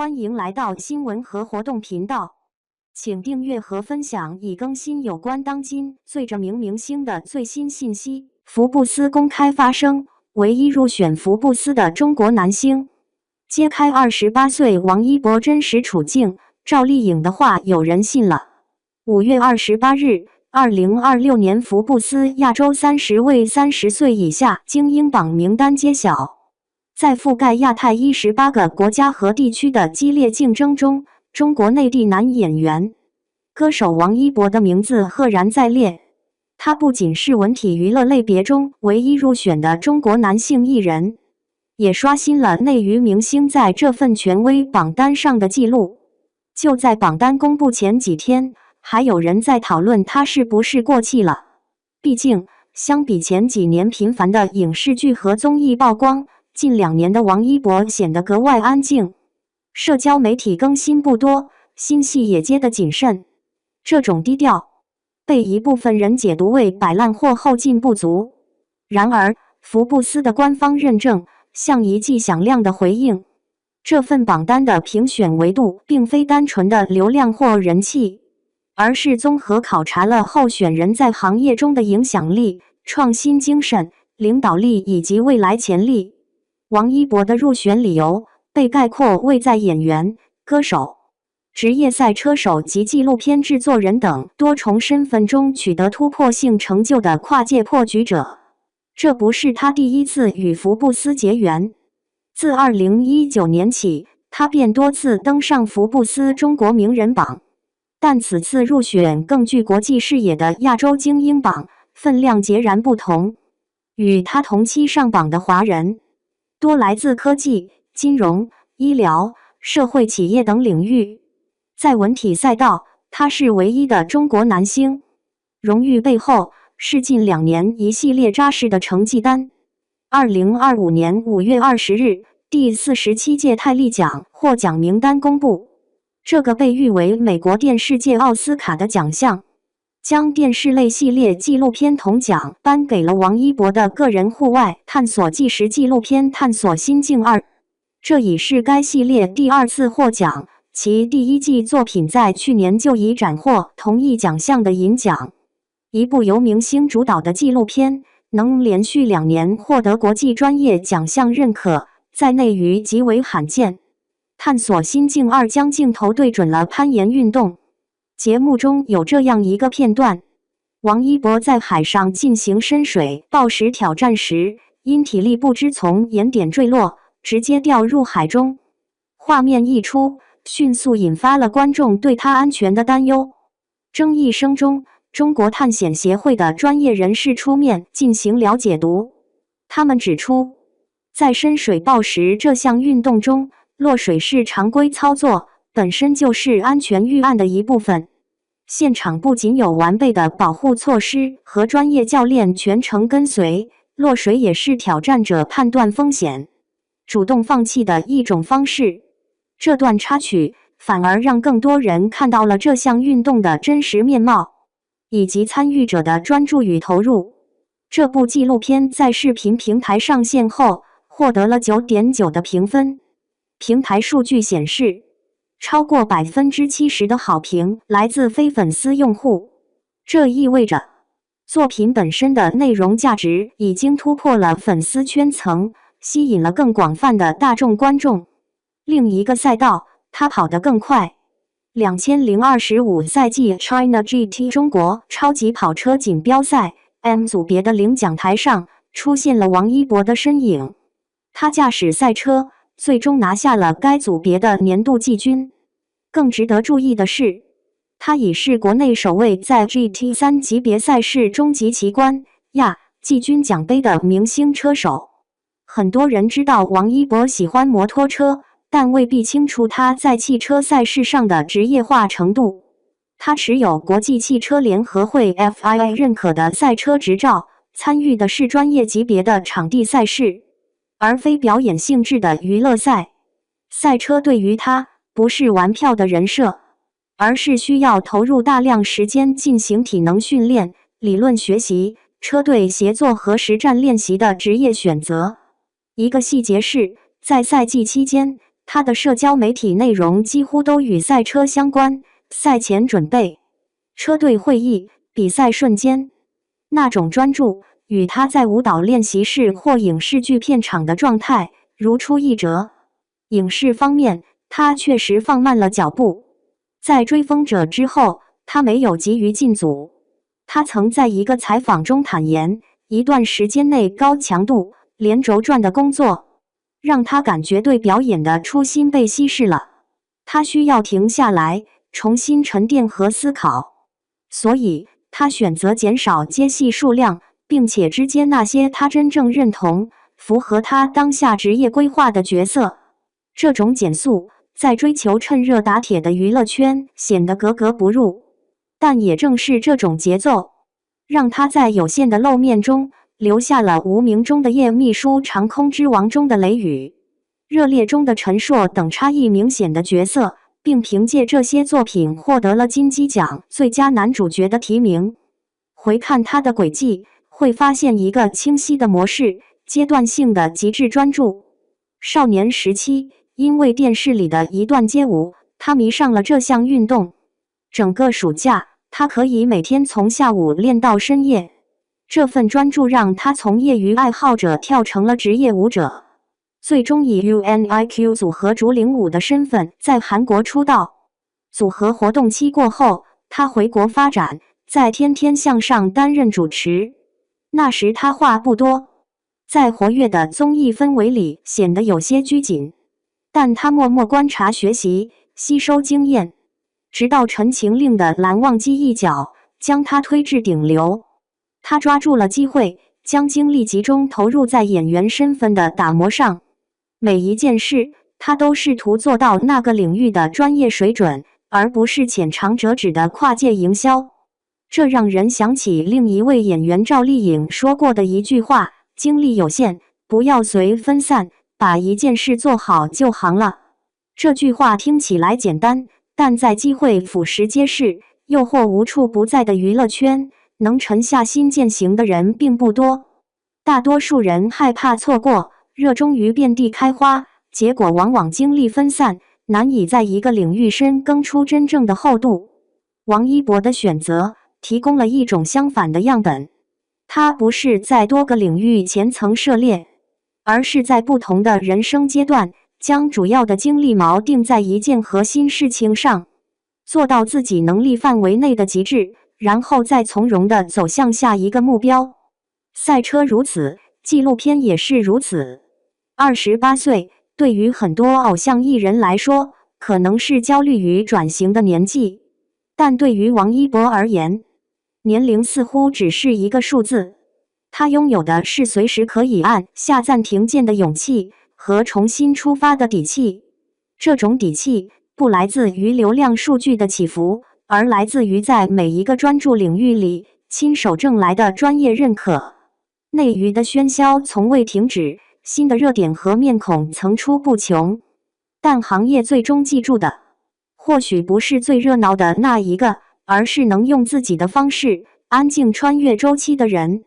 欢迎来到新闻和活动频道，请订阅和分享已更新有关当今最着名明星的最新信息。福布斯公开发声，唯一入选福布斯的中国男星，揭开28岁王一博真实处境。赵丽颖的话有人信了。5月28日，2026年福布斯亚洲30位30岁以下精英榜名单揭晓。在覆盖亚太18个国家和地区的激烈竞争中，中国内地男演员、歌手王一博的名字赫然在列。他不仅是文体娱乐类别中唯一入选的中国男性艺人，也刷新了内娱明星在这份权威榜单上的记录。就在榜单公布前几天，还有人在讨论他是不是过气了。毕竟，相比前几年频繁的影视剧和综艺曝光，近2年的王一博显得格外安静，社交媒体更新不多，新戏也接得谨慎。这种低调，被一部分人解读为摆烂或后劲不足。然而，福布斯的官方认证像一记响亮的回应。这份榜单的评选维度并非单纯的流量或人气，而是综合考察了候选人在行业中的影响力、创新精神、领导力以及未来潜力。王一博的入选理由被概括为在演员、歌手、职业赛车手及纪录片制作人等多重身份中取得突破性成就的跨界破局者。这不是他第一次与福布斯结缘，自2019年起，他便多次登上福布斯中国名人榜，但此次入选更具国际视野的亚洲精英榜，分量截然不同。与他同期上榜的华人多来自科技、金融、医疗、社会企业等领域。在文体赛道，他是唯一的中国男星。荣誉背后是近2年一系列扎实的成绩单。2025年5月20日，第47届泰利奖获奖名单公布。这个被誉为美国电视界奥斯卡的奖项，将电视类系列纪录片铜奖颁给了王一博的个人户外探索纪实纪录片《探索心境2》，这已是该系列第2次获奖，其第1季作品在去年就已斩获同一奖项的银奖。一部由明星主导的纪录片能连续2年获得国际专业奖项认可，在内娱极为罕见。探索心境2将镜头对准了攀岩运动。节目中有这样一个片段，王一博在海上进行深水抱石挑战时，因体力不支从岩点坠落，直接掉入海中。画面一出，迅速引发了观众对他安全的担忧。争议声中，中国探险协会的专业人士出面进行了解读。他们指出，在深水抱石这项运动中，落水是常规操作，本身就是安全预案的一部分。现场不仅有完备的保护措施和专业教练全程跟随，落水也是挑战者判断风险、主动放弃的一种方式。这段插曲反而让更多人看到了这项运动的真实面貌，以及参与者的专注与投入。这部纪录片在视频平台上线后，获得了 9.9 的评分。平台数据显示，超过 70% 的好评来自非粉丝用户。这意味着，作品本身的内容价值已经突破了粉丝圈层，吸引了更广泛的大众观众。另一个赛道，他跑得更快。2025赛季 China GT 中国超级跑车锦标赛 M 组别的领奖台上出现了王一博的身影，他驾驶赛车，最终拿下了该组别的年度季军。更值得注意的是，他已是国内首位在 GT3 级别赛事终极奇观亚季军奖杯的明星车手。很多人知道王一博喜欢摩托车，但未必清楚他在汽车赛事上的职业化程度。他持有国际汽车联合会 FIA 认可的赛车执照，参与的是专业级别的场地赛事，而非表演性质的娱乐赛。赛车对于他不是玩票的人设，而是需要投入大量时间进行体能训练、理论学习、车队协作和实战练习的职业选择。一个细节是，在赛季期间，他的社交媒体内容几乎都与赛车相关，赛前准备、车队会议、比赛瞬间，那种专注与他在舞蹈练习室或影视剧片场的状态如出一辙。影视方面，他确实放慢了脚步。在追风者之后，他没有急于进组。他曾在一个采访中坦言，一段时间内高强度、连轴转的工作，让他感觉对表演的初心被稀释了。他需要停下来，重新沉淀和思考。所以，他选择减少接戏数量，并且只接那些他真正认同、符合他当下职业规划的角色。这种减速，在追求趁热打铁的娱乐圈显得格格不入。但也正是这种节奏，让他在有限的露面中留下了《无名》中的叶秘书、《长空之王》中的雷雨、《热烈》中的陈硕等差异明显的角色，并凭借这些作品获得了金鸡奖最佳男主角的提名。回看他的轨迹，会发现一个清晰的模式：阶段性的极致专注。少年时期，因为电视里的一段街舞，他迷上了这项运动。整个暑假，他可以每天从下午练到深夜。这份专注让他从业余爱好者跳成了职业舞者，最终以 UNIQ 组合竹领舞的身份在韩国出道。组合活动期过后，他回国发展，在《天天向上》担任主持。那时他话不多，在活跃的综艺氛围里显得有些拘谨，但他默默观察学习，吸收经验，直到《陈情令》的蓝忘机一脚将他推至顶流。他抓住了机会，将精力集中投入在演员身份的打磨上。每一件事，他都试图做到那个领域的专业水准，而不是浅尝辄止的跨界营销。这让人想起另一位演员赵丽颖说过的一句话：精力有限，不要随分散，把一件事做好就行了。这句话听起来简单，但在机会俯拾皆是、诱惑无处不在的娱乐圈，能沉下心践行的人并不多。大多数人害怕错过，热衷于遍地开花，结果往往精力分散，难以在一个领域深耕出真正的厚度。王一博的选择提供了一种相反的样本。他不是在多个领域前层涉猎，而是在不同的人生阶段，将主要的精力锚定在一件核心事情上，做到自己能力范围内的极致，然后再从容地走向下一个目标。赛车如此，纪录片也是如此。28岁，对于很多偶像艺人来说，可能是焦虑与转型的年纪，但对于王一博而言，年龄似乎只是一个数字。他拥有的是随时可以按下暂停键的勇气和重新出发的底气。这种底气不来自于流量数据的起伏，而来自于在每一个专注领域里亲手挣来的专业认可。内娱的喧嚣从未停止，新的热点和面孔层出不穷，但行业最终记住的，或许不是最热闹的那一个，而是能用自己的方式安静穿越周期的人。